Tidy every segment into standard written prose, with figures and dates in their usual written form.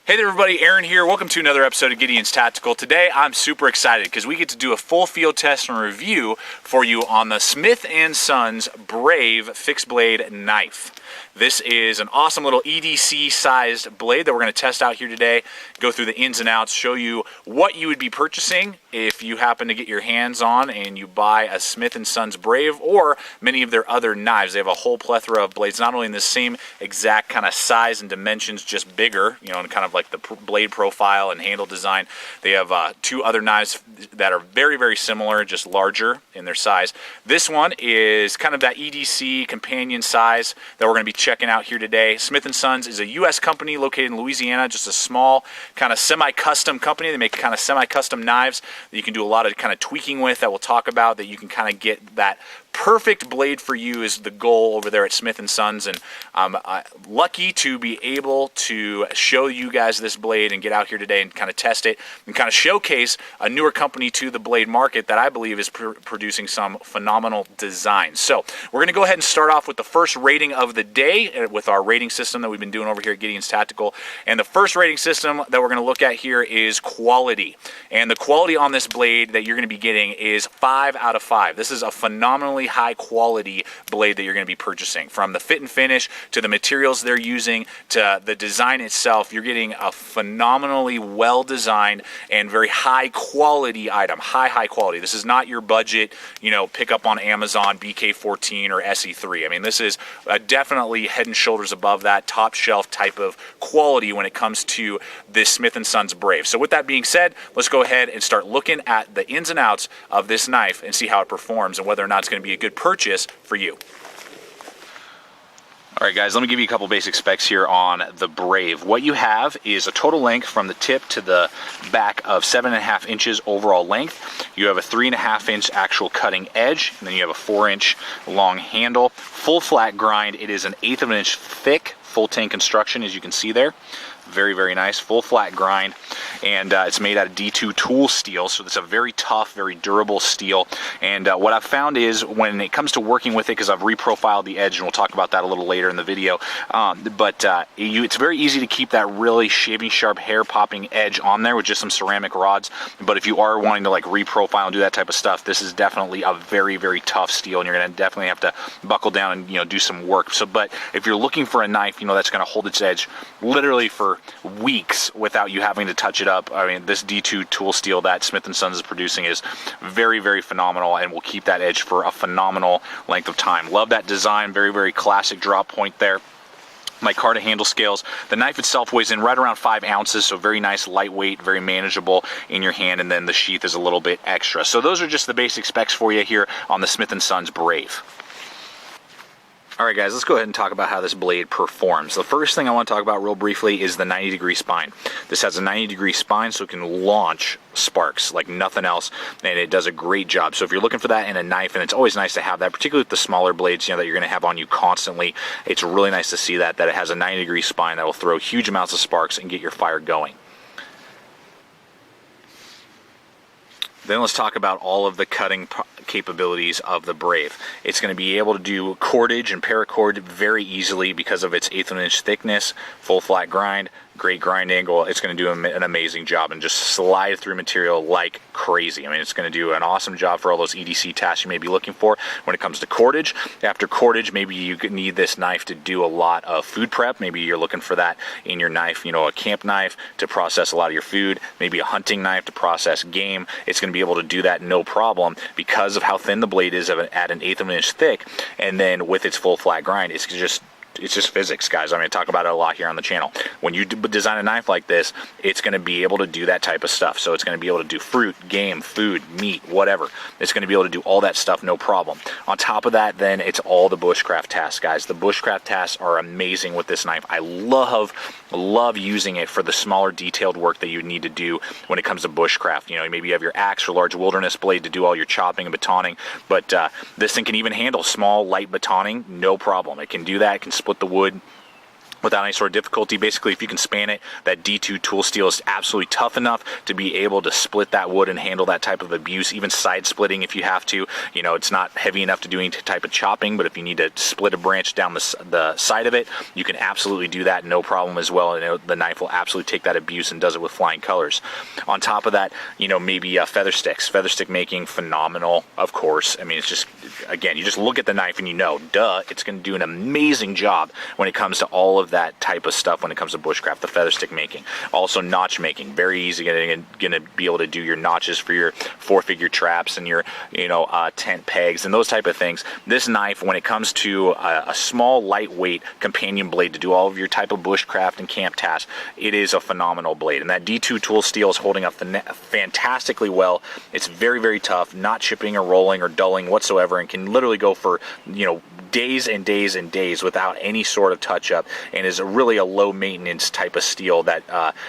Hey there everybody, Aaron here. Welcome to another episode of Gideon's Tactical. Today I'm super excited because we get to do a full field test and review for you on the Smith & Sons Brave fixed blade knife. This is an awesome little EDC sized blade that we're going to test out here today, go through the ins and outs, show you what you would be purchasing if you happen to get your hands on and you buy a Smith & Sons Brave or many of their other knives. They have a whole plethora of blades, not only in the same exact kind of size and dimensions, just bigger, you know, and kind of like the blade profile and handle design. They have two other knives that are very, very similar, just larger in their size. This one is kind of that EDC companion size that we're going to be checking out here today. Smith & Sons is a U.S. company located in Louisiana, just a small kind of semi-custom company. They make kind of semi-custom knives that you can do a lot of kind of tweaking with that we'll talk about, that you can kind of get that perfect blade for you is the goal over there at Smith & Sons, and I'm lucky to be able to show you guys this blade and get out here today and kind of test it and kind of showcase a newer company to the blade market that I believe is producing some phenomenal designs. So we're going to go ahead and start off with the first rating of the day with our rating system that we've been doing over here at Gideon's Tactical. And the first rating system that we're going to look at here is quality. And the quality on this blade that you're going to be getting is 5 out of 5. This is a phenomenally high quality blade that you're going to be purchasing. From the fit and finish to the materials they're using to the design itself, you're getting a phenomenally well designed and very high quality item. High quality. This is not your budget, you know, pick up on Amazon BK14 or SE3. I mean, this is definitely head and shoulders above that, top shelf type of quality when it comes to this Smith & Sons Brave. So with that being said, let's go ahead and start looking at the ins and outs of this knife and see how it performs and whether or not it's going to be a good purchase for you. Alright guys, let me give you a couple basic specs here on the Brave. What you have is a total length from the tip to the back of 7.5 inches overall length. You have a 3.5 inch actual cutting edge, and then you have a 4-inch long handle. Full flat grind. It is an 1/8 of an inch thick, full tank construction, as you can see there. Very, very nice. Full flat grind, and it's made out of D2 tool steel, so it's a very tough, very durable steel. And what I've found is when it comes to working with it, because I've reprofiled the edge, and we'll talk about that a little later in the video, it's very easy to keep that really shaving sharp, hair popping edge on there with just some ceramic rods. But if you are wanting to like reprofile and do that type of stuff, this is definitely a very, very tough steel, and you're going to definitely have to buckle down and, you know, do some work. So, but if you're looking for a knife, you know, that's going to hold its edge literally for weeks without you having to touch it up. I mean, this D2 tool steel that Smith & Sons is producing is very, very phenomenal and will keep that edge for a phenomenal length of time. Love that design. Very, very classic drop point there. My Carta handle scales. The knife itself weighs in right around 5 ounces, so very nice, lightweight, very manageable in your hand, and then the sheath is a little bit extra. So those are just the basic specs for you here on the Smith & Sons Brave. Alright guys, let's go ahead and talk about how this blade performs. The first thing I want to talk about real briefly is the 90-degree spine. This has a 90-degree spine, so it can launch sparks like nothing else, and it does a great job. So if you're looking for that in a knife, and it's always nice to have that, particularly with the smaller blades, you know, that you're going to have on you constantly, it's really nice to see that it has a 90-degree spine that will throw huge amounts of sparks and get your fire going. Then let's talk about all of the cutting capabilities of the Brave. It's going to be able to do cordage and paracord very easily because of its 1/8 of an inch thickness, full flat grind, great grind angle. It's going to do an amazing job and just slide through material like crazy. I mean, it's going to do an awesome job for all those EDC tasks you may be looking for when it comes to cordage. After cordage, maybe you could need this knife to do a lot of food prep. Maybe you're looking for that in your knife, you know, a camp knife to process a lot of your food, maybe a hunting knife to process game. It's going to be able to do that no problem because of how thin the blade is at an 1/8 of an inch thick, and then with its full flat grind, it's just physics, guys. I'm going to talk about it a lot here on the channel. When you design a knife like this, it's going to be able to do that type of stuff. So it's going to be able to do fruit, game, food, meat, whatever. It's going to be able to do all that stuff, no problem. On top of that, then, it's all the bushcraft tasks, guys. The bushcraft tasks are amazing with this knife. I love using it for the smaller detailed work that you need to do when it comes to bushcraft. You know, maybe you have your axe or large wilderness blade to do all your chopping and batoning, but this thing can even handle small, light batoning, no problem. It can do that. It can split the wood without any sort of difficulty. Basically, if you can span it, that D2 tool steel is absolutely tough enough to be able to split that wood and handle that type of abuse, even side splitting if you have to. You know, it's not heavy enough to do any type of chopping, but if you need to split a branch down the side of it, you can absolutely do that, no problem as well, and the knife will absolutely take that abuse and does it with flying colors. On top of that, you know, maybe feather sticks. Feather stick making, phenomenal, of course. I mean, it's just, again, you just look at the knife and you know, duh, it's going to do an amazing job when it comes to all of that type of stuff when it comes to bushcraft, the feather stick making. Also notch making, very easy, going to be able to do your notches for your 4-figure traps and your, you know, tent pegs and those type of things. This knife, when it comes to a small, lightweight companion blade to do all of your type of bushcraft and camp tasks, it is a phenomenal blade. And that D2 tool steel is holding up fantastically well. It's very, very tough, not chipping or rolling or dulling whatsoever, and can literally go for, you know, days and days and days without any sort of touch-up, and is really a low-maintenance type of steel that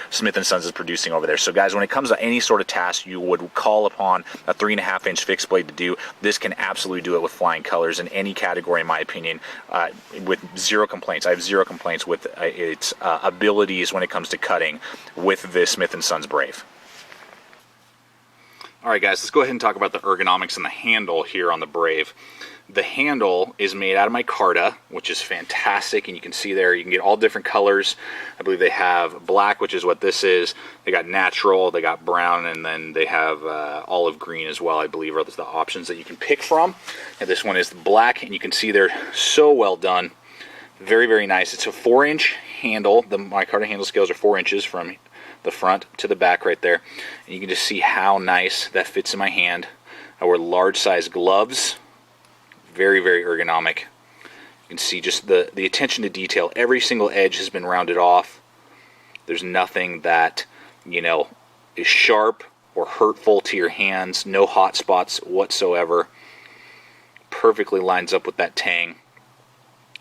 Smith & Sons is producing over there. So guys, when it comes to any sort of task you would call upon a 3.5-inch fixed blade to do, this can absolutely do it with flying colors in any category, in my opinion, with zero complaints. I have zero complaints with its abilities when it comes to cutting with this Smith & Sons Brave. Alright guys, let's go ahead and talk about the ergonomics and the handle here on the Brave. The handle is made out of micarta, which is fantastic, and you can see there, you can get all different colors. I believe they have black, which is what this is. They got natural, they got brown, and then they have olive green as well, I believe, are the options that you can pick from. And this one is black, and you can see they're so well done. Very, very nice. It's a 4-inch handle. The micarta handle scales are 4 inches from the front to the back right there. And you can just see how nice that fits in my hand. I wear large size gloves. Very, very ergonomic. You can see just the attention to detail. Every single edge has been rounded off. There's nothing that, you know, is sharp or hurtful to your hands. No hot spots whatsoever. Perfectly lines up with that tang.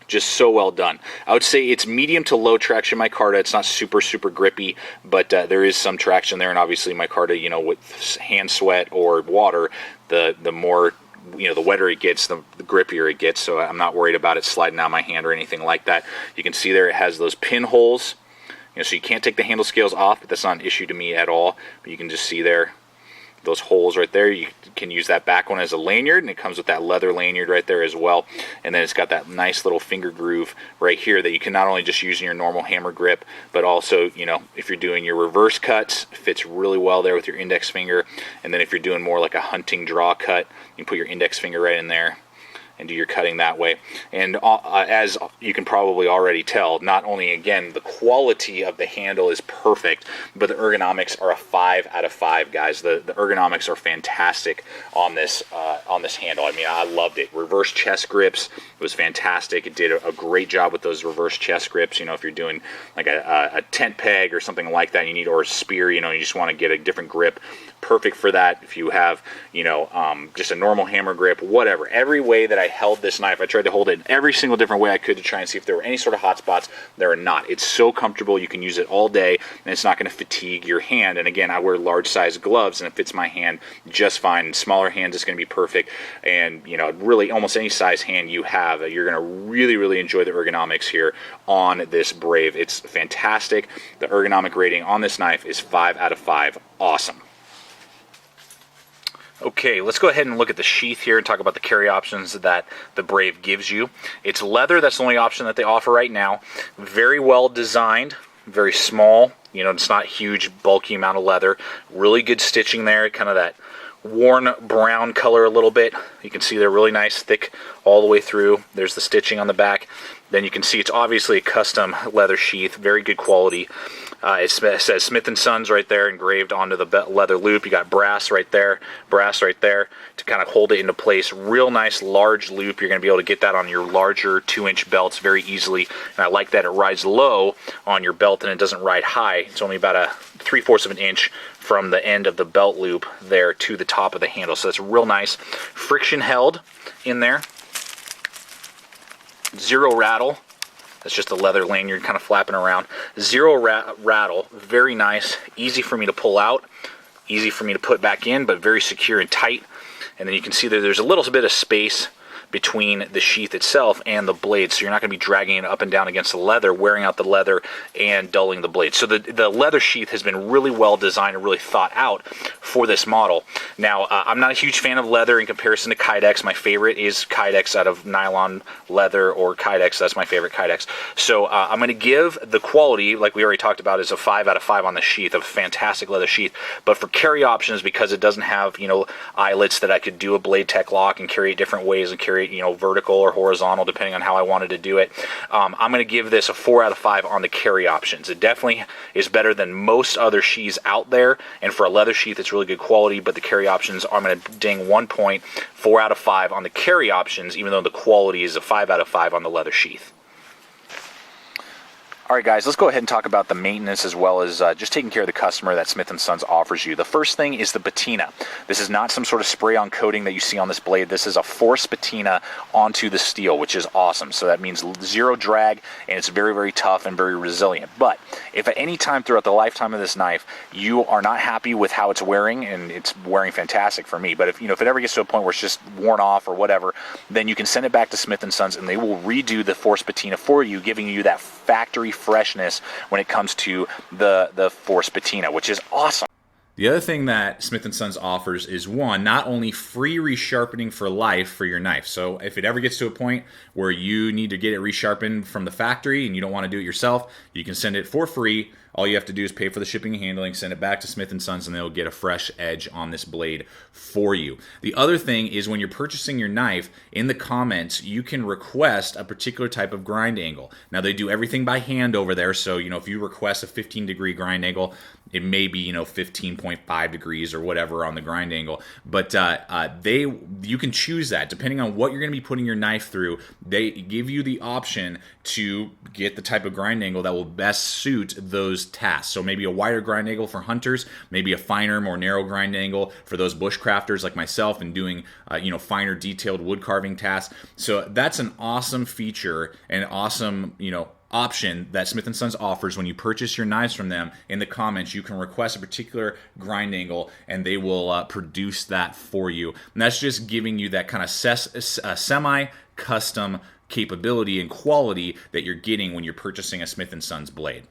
Just so well done. I would say it's medium to low traction micarta. It's not super, super grippy, but there is some traction there, and obviously micarta, you know, with hand sweat or water, the more, you know, the wetter it gets, the grippier it gets, so I'm not worried about it sliding out my hand or anything like that. You can see there it has those pinholes, you know, so you can't take the handle scales off, but that's not an issue to me at all. But you can just see there those holes right there. You can use that back one as a lanyard, and it comes with that leather lanyard right there as well. And then it's got that nice little finger groove right here that you can not only just use in your normal hammer grip, but also, you know, if you're doing your reverse cuts, it fits really well there with your index finger. And then if you're doing more like a hunting draw cut, you can put your index finger right in there and do your cutting that way. And as you can probably already tell, not only, again, the quality of the handle is perfect, but the ergonomics are a 5 out of 5, guys. The ergonomics are fantastic on this handle. I mean, I loved it. Reverse chest grips, it was fantastic. It did a great job with those reverse chest grips. You know, if you're doing like a tent peg or something like that, you need, or a spear, you know, you just want to get a different grip. Perfect for that. If you have, you know, just a normal hammer grip, whatever. Every way that I held this knife, I tried to hold it in every single different way I could to try and see if there were any sort of hot spots. There are not. It's so comfortable. You can use it all day, and it's not going to fatigue your hand. And again, I wear large size gloves, and it fits my hand just fine. Smaller hands is going to be perfect. And, you know, really almost any size hand you have, you're going to really, really enjoy the ergonomics here on this Brave. It's fantastic. The ergonomic rating on this knife is 5 out of 5. Awesome. Okay, let's go ahead and look at the sheath here and talk about the carry options that the Brave gives you. It's leather. That's the only option that they offer right now. Very well designed, very small. You know, it's not huge, bulky amount of leather. Really good stitching there, kind of that worn brown color a little bit. You can see they're really nice, thick all the way through. There's the stitching on the back. Then you can see it's obviously a custom leather sheath, very good quality. It says Smith & Sons right there engraved onto the leather loop. You got brass right there to kind of hold it into place. Real nice large loop. You're going to be able to get that on your larger 2-inch belts very easily. And I like that it rides low on your belt and it doesn't ride high. It's only about a 3/4 of an inch from the end of the belt loop there to the top of the handle. So that's real nice. Friction held in there. Zero rattle. That's just a leather lanyard kind of flapping around. Zero rattle. Very nice. Easy for me to pull out. Easy for me to put back in, but very secure and tight. And then you can see that there's a little bit of space between the sheath itself and the blade, so you're not going to be dragging it up and down against the leather, wearing out the leather and dulling the blade. So the leather sheath has been really well designed and really thought out for this model. Now, I'm not a huge fan of leather in comparison to Kydex. My favorite is Kydex out of nylon leather, or Kydex. That's my favorite Kydex. So I'm going to give the quality, like we already talked about, is a 5 out of 5 on the sheath, a fantastic leather sheath. But for carry options, because it doesn't have, you know, eyelets that I could do a BLADEHQ lock and carry it different ways and carry it, you know, vertical or horizontal depending on how I wanted to do it, I'm going to give this a 4 out of 5 on the carry options. It definitely is better than most other sheaths out there, and for a leather sheath it's really good quality, but the carry options, I'm going to ding 1 point, 4 out of 5 on the carry options, even though the quality is a 5 out of 5 on the leather sheath. All right, guys, let's go ahead and talk about the maintenance as well as just taking care of the customer that Smith & Sons offers you. The first thing is the patina. This is not some sort of spray-on coating that you see on this blade. This is a forced patina onto the steel, which is awesome. So that means zero drag, and it's very, very tough and very resilient. But if at any time throughout the lifetime of this knife you are not happy with how it's wearing, and it's wearing fantastic for me, but if it ever gets to a point where it's just worn off or whatever, then you can send it back to Smith & Sons and they will redo the forced patina for you, giving you that factory freshness when it comes to the forced patina, which is awesome. The other thing that Smith & Sons offers is, one, not only free resharpening for life for your knife. So if it ever gets to a point where you need to get it resharpened from the factory and you don't want to do it yourself, you can send it for free. All you have to do is pay for the shipping and handling, send it back to Smith & Sons, and they'll get a fresh edge on this blade for you. The other thing is, when you're purchasing your knife, in the comments, you can request a particular type of grind angle. Now, they do everything by hand over there, so, if you request a 15-degree grind angle, it may be, 15.5 degrees or whatever on the grind angle. But you can choose that. Depending on what you're going to be putting your knife through, they give you the option to get the type of grind angle that will best suit those tasks. So maybe a wider grind angle for hunters, maybe a finer, more narrow grind angle for those bushcrafters like myself and doing, finer detailed wood carving tasks. So that's an awesome feature and awesome, option that Smith & Sons offers when you purchase your knives from them. In the comments, you can request a particular grind angle and they will produce that for you. And that's just giving you that kind of semi-custom capability and quality that you're getting when you're purchasing a Smith & Sons blade.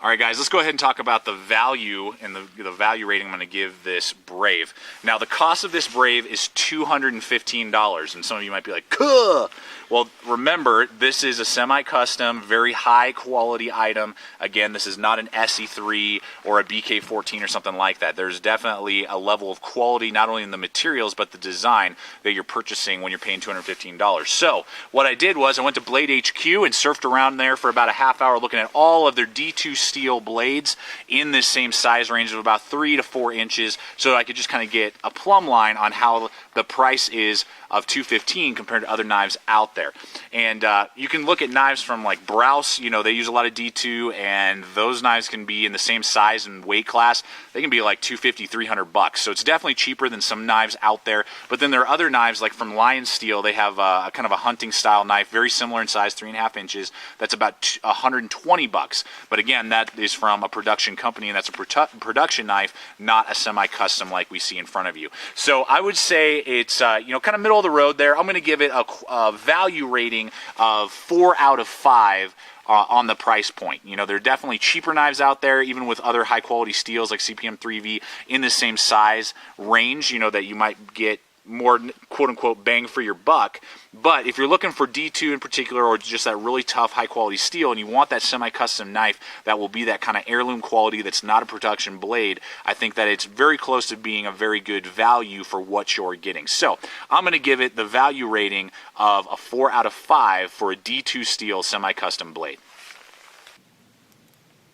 All right, guys, let's go ahead and talk about the value and the value rating I'm going to give this Brave. Now, the cost of this Brave is $215, and some of you might be like, "Kuh!" Well, remember, this is a semi-custom, very high-quality item. Again, this is not an SE3 or a BK14 or something like that. There's definitely a level of quality, not only in the materials, but the design that you're purchasing when you're paying $215. So, what I did was I went to BLADEHQ and surfed around there for about a half hour looking at all of their D2 steel blades in this same size range of about 3 to 4 inches, so I could just kind of get a plumb line on how the price is of $215 compared to other knives out there. And you can look at knives from like Browse, they use a lot of D2, and those knives can be in the same size and weight class. They can be like $250, $300. So it's definitely cheaper than some knives out there. But then there are other knives like from Lion Steel. They have a kind of a hunting style knife, very similar in size, 3.5 inches. That's about $120. But again, that is from a production company, and that's a production knife, not a semi-custom like we see in front of you. So I would say it's kind of middle of the road there. I'm going to give it a value rating of 4 out of 5 on the price point. There are definitely cheaper knives out there, even with other high quality steels like CPM 3V in the same size range, that you might get more quote-unquote bang for your buck. But if you're looking for D2 in particular, or just that really tough high-quality steel, and you want that semi-custom knife that will be that kind of heirloom quality that's not a production blade, I think that it's very close to being a very good value for what you're getting. So I'm going to give it the value rating of a 4 out of 5 for a D2 steel semi-custom blade.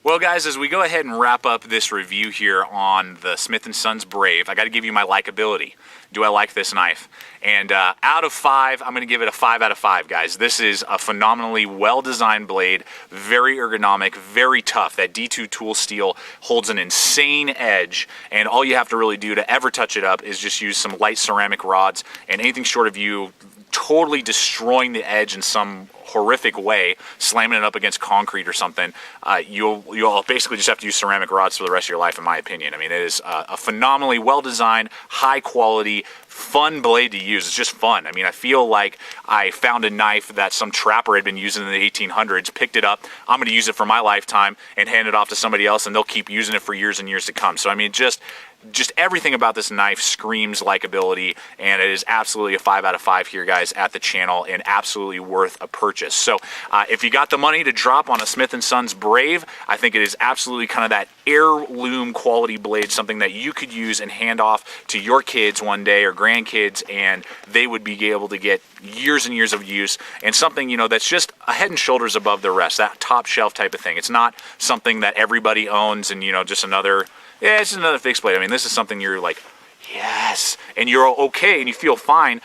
Well, guys, as we go ahead and wrap up this review here on the Smith & Sons Brave, I got to give you my likability. Do I like this knife? And out of 5, I'm going to give it a 5 out of 5, guys. This is a phenomenally well-designed blade, very ergonomic, very tough. That D2 tool steel holds an insane edge, and all you have to really do to ever touch it up is just use some light ceramic rods, and anything short of you totally destroying the edge in some horrific way, slamming it up against concrete or something, you'll basically just have to use ceramic rods for the rest of your life, in my opinion. I mean, it is a phenomenally well-designed, high-quality, fun blade to use. It's just fun. I mean, I feel like I found a knife that some trapper had been using in the 1800s, picked it up, I'm going to use it for my lifetime, and hand it off to somebody else, and they'll keep using it for years and years to come. So I mean, just everything about this knife screams likability, and it is absolutely a 5 out of 5 here, guys, at the channel, and absolutely worth a purchase. So if you got the money to drop on a Smith & Sons Brave, I think it is absolutely kind of that heirloom quality blade, something that you could use and hand off to your kids one day or grandkids, and they would be able to get years and years of use, and something, you know, that's just a head and shoulders above the rest, that top shelf type of thing. It's not something that everybody owns and, you know, just another, yeah, it's just another fixed blade. I mean, this is something you're like, yes, and you're okay and you feel fine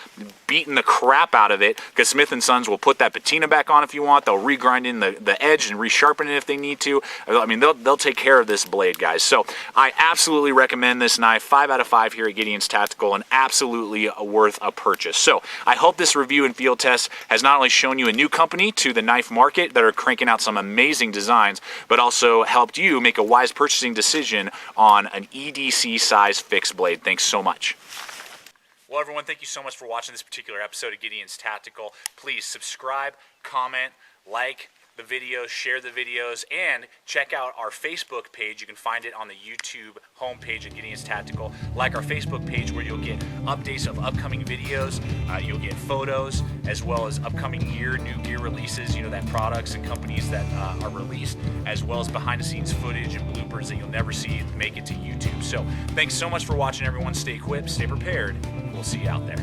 beating the crap out of it, because Smith & Sons will put that patina back on if you want. They'll regrind in the edge and resharpen it if they need to. I mean, they'll take care of this blade, guys. So I absolutely recommend this knife. 5 out of 5 here at Gideon's Tactical, and absolutely worth a purchase. So I hope this review and field test has not only shown you a new company to the knife market that are cranking out some amazing designs, but also helped you make a wise purchasing decision on an EDC size fixed blade. Thanks so much. Well, everyone, thank you so much for watching this particular episode of Gideon's Tactical. Please subscribe, comment, like the videos, share the videos, and check out our Facebook page. You can find it on the YouTube homepage of Gideon's Tactical. Like our Facebook page, where you'll get updates of upcoming videos, you'll get photos, as well as upcoming new gear releases, you know, that products and companies that are released, as well as behind the scenes footage and bloopers that you'll never see make it to YouTube. So thanks so much for watching, everyone. Stay equipped, stay prepared. We'll see you out there.